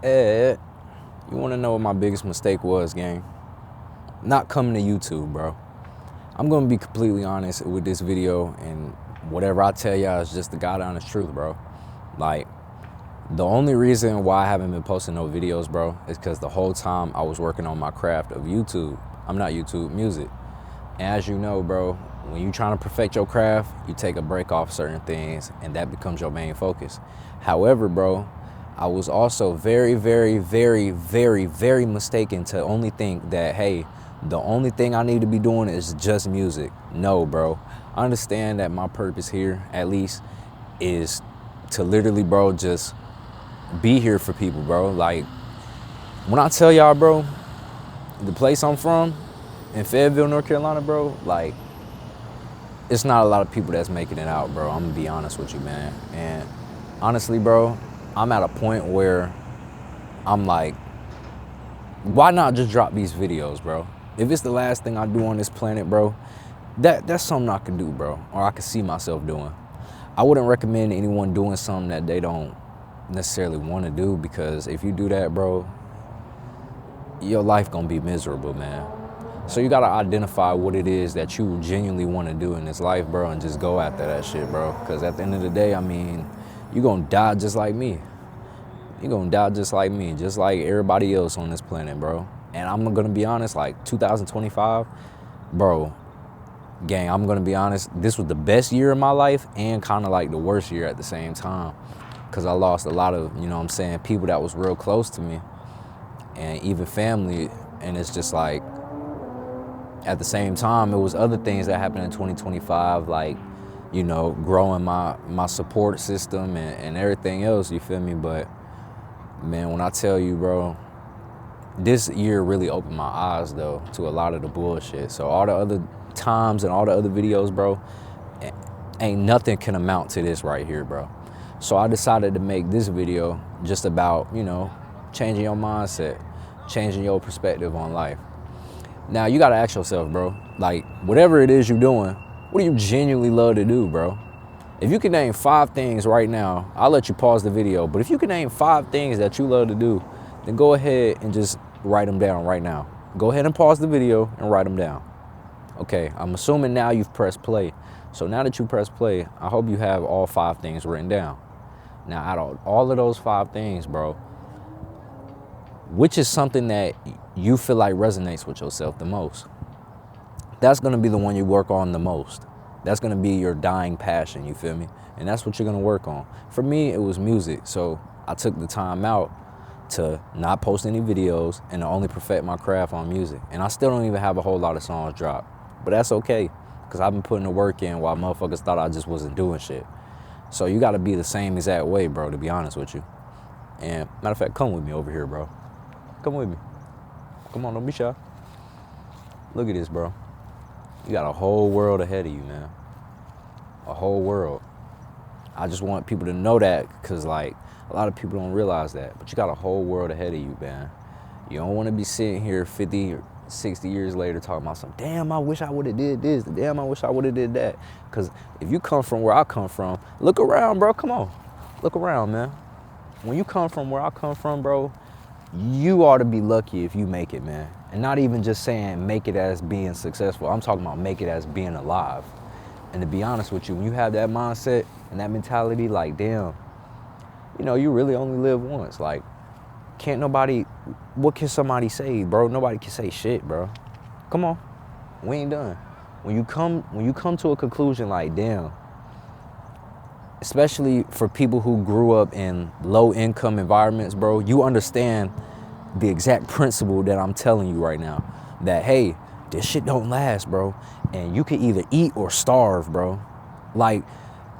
Ed, you want to know what my biggest mistake was, gang? Not coming to YouTube, bro. I'm going to be completely honest with this video, and whatever I tell y'all is just the God honest truth, bro. Like, the only reason why I haven't been posting no videos, bro, is because the whole time I was working on my craft of YouTube. I'm not YouTube, music. And as you know, bro, when you're trying to perfect your craft, you take a break off certain things, and that becomes your main focus. However, bro, I was also very, very, very, very, very mistaken to only think that, hey, the only thing I need to be doing is just music. No, bro. I understand that my purpose here, at least, is to literally, bro, just be here for people, bro. Like, when I tell y'all, bro, the place I'm from, in Fayetteville, North Carolina, bro, like, it's not a lot of people that's making it out, bro. I'm gonna be honest with you, man. And honestly, bro, I'm at a point where I'm like, why not just drop these videos, bro? If it's the last thing I do on this planet, bro, that's something I can do, bro, or I can see myself doing. I wouldn't recommend anyone doing something that they don't necessarily want to do, because if you do that, bro, your life gonna be miserable, man. So you gotta identify what it is that you genuinely want to do in this life, bro, and just go after that shit, bro. Because at the end of the day, I mean, you're gonna die just like me. You're gonna die just like me, just like everybody else on this planet, bro. And I'm gonna be honest, like 2025, bro, gang, I'm gonna be honest, this was the best year of my life and kind of like the worst year at the same time. Because I lost a lot of, you know what I'm saying, people that was real close to me and even family. And it's just like, at the same time, it was other things that happened in 2025, like, you know, growing my support system and everything else, you feel me? But, man, when I tell you, bro, this year really opened my eyes, though, to a lot of the bullshit. So all the other times and all the other videos, bro, ain't nothing can amount to this right here, bro. So I decided to make this video just about, you know, changing your mindset, changing your perspective on life. Now, you gotta ask yourself, bro, like, whatever it is you're doing, what do you genuinely love to do, bro? If you can name 5 things right now, I'll let you pause the video, but if you can name 5 things that you love to do, then go ahead and just write them down right now. Go ahead and pause the video and write them down. Okay, I'm assuming now you've pressed play. So now that you press play, I hope you have all 5 things written down. Now, out of all of those 5 things, bro, which is something that you feel like resonates with yourself the most? That's gonna be the one you work on the most. That's gonna be your dying passion, you feel me? And that's what you're gonna work on. For me, it was music. So I took the time out to not post any videos and to only perfect my craft on music. And I still don't even have a whole lot of songs dropped. But that's okay, because I've been putting the work in while motherfuckers thought I just wasn't doing shit. So you gotta be the same exact way, bro, to be honest with you. And matter of fact, come with me over here, bro. Come with me. Come on, don't be shy. Look at this, bro. You got a whole world ahead of you, man. A whole world. I just want people to know that, because, like, a lot of people don't realize that. But you got a whole world ahead of you, man. You don't want to be sitting here 50 or 60 years later talking about some, damn, I wish I would have did this. Damn, I wish I would have did that. Because if you come from where I come from, look around, bro. Come on. Look around, man. When you come from where I come from, bro, you ought to be lucky if you make it, man. And not even just saying make it as being successful. I'm talking about make it as being alive. And to be honest with you, when you have that mindset and that mentality, like, damn, you know, you really only live once. Like, can't nobody, what can somebody say, bro? Nobody can say shit, bro. Come on, we ain't done. When you come to a conclusion like, damn, especially for people who grew up in low income environments, bro, you understand the exact principle that I'm telling you right now. That, hey, this shit don't last, bro. And you can either eat or starve, bro. Like,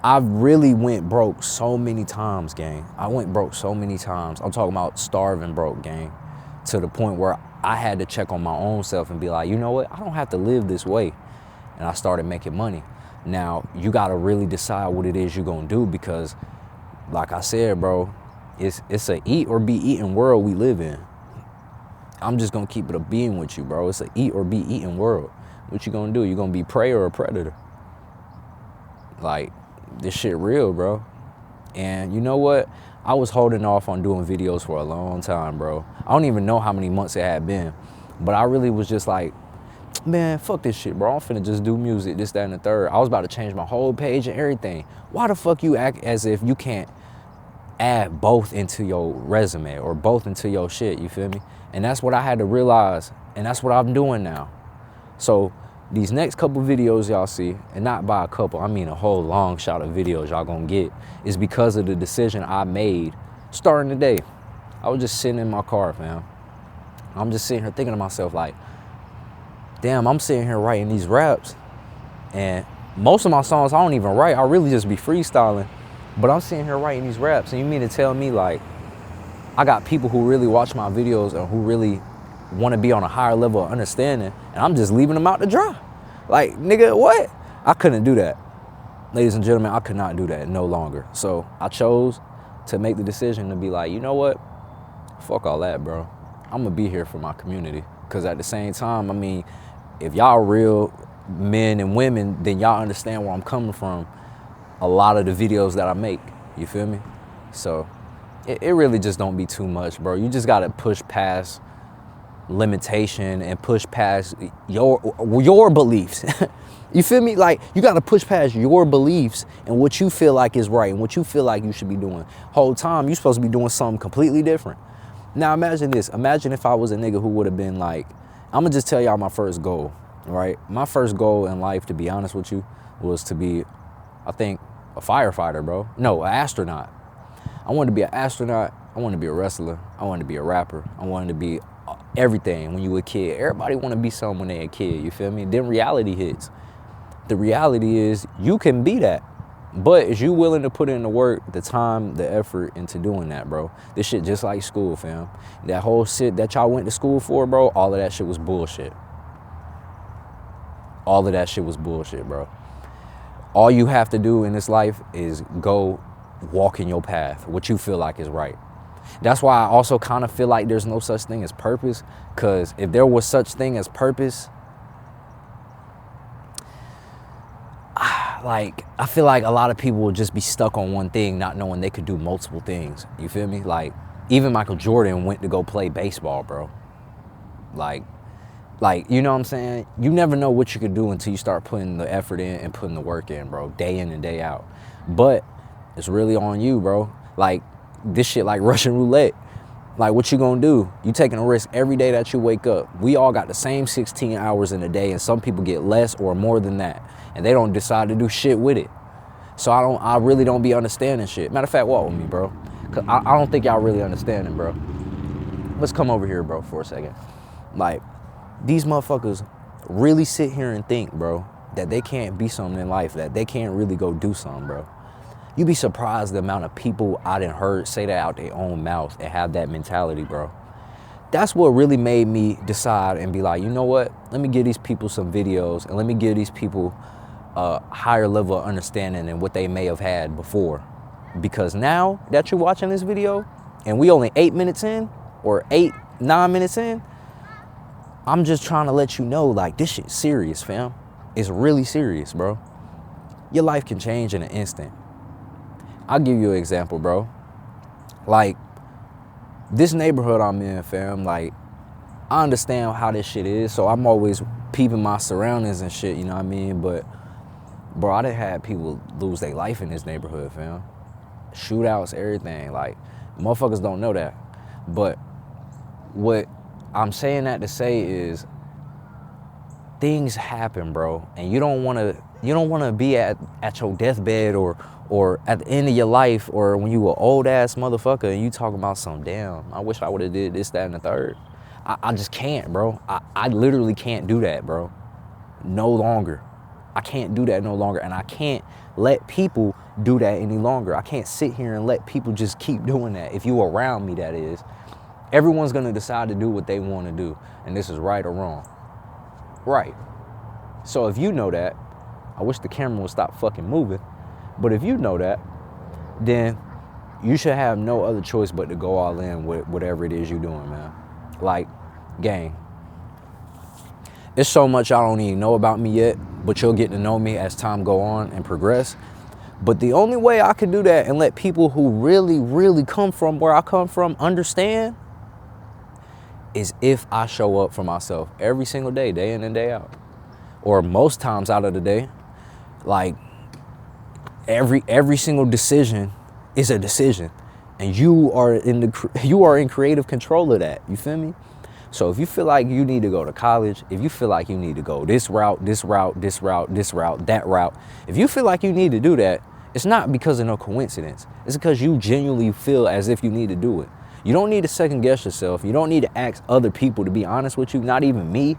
I really went broke so many times, gang. I went broke so many times. I'm talking about starving broke, gang. To the point where I had to check on my own self and be like, you know what? I don't have to live this way. And I started making money. Now, you gotta really decide what it is you're gonna do, because, like I said, bro, it's a eat or be eaten world we live in. I'm just gonna keep it a being with you, bro. It's a eat or be eaten world. What you gonna do? You gonna be prey or a predator? Like, this shit real, bro. And you know what? I was holding off on doing videos for a long time, bro. I don't even know how many months it had been, but I really was just like, man, fuck this shit, bro. I'm finna just do music, this, that, and the third. I was about to change my whole page and everything. Why the fuck you act as if you can't add both into your resume or both into your shit, you feel me? And that's what I had to realize, and that's what I'm doing now. So these next couple videos y'all see, and not by a couple, I mean a whole long shot of videos y'all gonna get, is because of the decision I made starting today. I was just sitting in my car, fam. I'm just sitting here thinking to myself like, damn, I'm sitting here writing these raps, and most of my songs I don't even write. I really just be freestyling, but I'm sitting here writing these raps, and you mean to tell me like I got people who really watch my videos and who really want to be on a higher level of understanding, and I'm just leaving them out to dry? Like, nigga, what? I couldn't do that. Ladies and gentlemen, I could not do that no longer. So I chose to make the decision to be like, you know what? Fuck all that, bro. I'm gonna be here for my community. Because at the same time, I mean, if y'all real men and women, then y'all understand where I'm coming from a lot of the videos that I make. You feel me? So it really just don't be too much, bro. You just gotta push past limitation and push past your beliefs. You feel me? Like, you gotta push past your beliefs and what you feel like is right and what you feel like you should be doing. Whole time, you supposed to be doing something completely different. Now imagine this. Imagine if I was a nigga who would have been like, I'm gonna just tell y'all my first goal, right? My first goal in life, to be honest with you, was to be, I think, a firefighter, bro. No, an astronaut. I wanted to be an astronaut. I wanted to be a wrestler. I wanted to be a rapper. I wanted to be everything when you were a kid. Everybody want to be something when they're a kid, you feel me? Then reality hits. The reality is you can be that, but is you willing to put in the work, the time, the effort into doing that, bro? This shit just like school, fam. That whole shit that y'all went to school for, bro, all of that shit was bullshit. All of that shit was bullshit, bro. All you have to do in this life is go walk in your path, what you feel like is right. That's why I also kind of feel like there's no such thing as purpose, because if there was such thing as purpose, like, I feel like a lot of people would just be stuck on one thing, not knowing they could do multiple things. You feel me? Like, even Michael Jordan went to go play baseball, bro. Like, you know what I'm saying? You never know what you could do until you start putting the effort in and putting the work in, bro, day in and day out. But it's really on you, bro. Like, this shit like Russian roulette. Like, what you gonna do? You taking a risk every day that you wake up. We all got the same 16 hours in a day, and some people get less or more than that, and they don't decide to do shit with it. So I really don't be understanding shit. Matter of fact, walk with me, bro. Cause I don't think y'all really understanding, bro. Let's come over here, bro, for a second. Like, these motherfuckers really sit here and think, bro, that they can't be something in life, that they can't really go do something, bro. You be surprised the amount of people I done heard say that out their own mouth and have that mentality, bro. That's what really made me decide and be like, you know what? Let me give these people some videos and let me give these people a higher level of understanding than what they may have had before. Because now that you're watching this video and we only 8 minutes in or 9 minutes in, I'm just trying to let you know, like, this shit's serious, fam. It's really serious, bro. Your life can change in an instant. I'll give you an example, bro. Like, this neighborhood I'm in, fam, like, I understand how this shit is, so I'm always peeping my surroundings and shit, you know what I mean? But, bro, I done had people lose their life in this neighborhood, fam. Shootouts, everything. Like, motherfuckers don't know that. But what I'm saying that to say is, things happen, bro, and you don't want to be at your deathbed or at the end of your life, or when you an old ass motherfucker and you talking about some, damn, I wish I would have did this, that, and the third. I just can't, bro. I literally can't do that, bro. No longer. I can't do that no longer, and I can't let people do that any longer. I can't sit here and let people just keep doing that. If you around me, that is. Everyone's gonna decide to do what they want to do, and this is right or wrong. Right. So if you know that, I wish the camera would stop fucking moving, but if you know that, then you should have no other choice but to go all in with whatever it is you're doing, man. Like, gang, there's so much y'all don't even know about me yet, but you'll get to know me as time go on and progress. But the only way I can do that and let people who really, really come from where I come from understand is if I show up for myself every single day, day in and day out. Or most times out of the day. Like every single decision is a decision. And you are in creative control of that. You feel me? So if you feel like you need to go to college, if you feel like you need to go this route, this route, this route, this route, that route, if you feel like you need to do that, it's not because of no coincidence. It's because you genuinely feel as if you need to do it. You don't need to second guess yourself. You don't need to ask other people to be honest with you, not even me.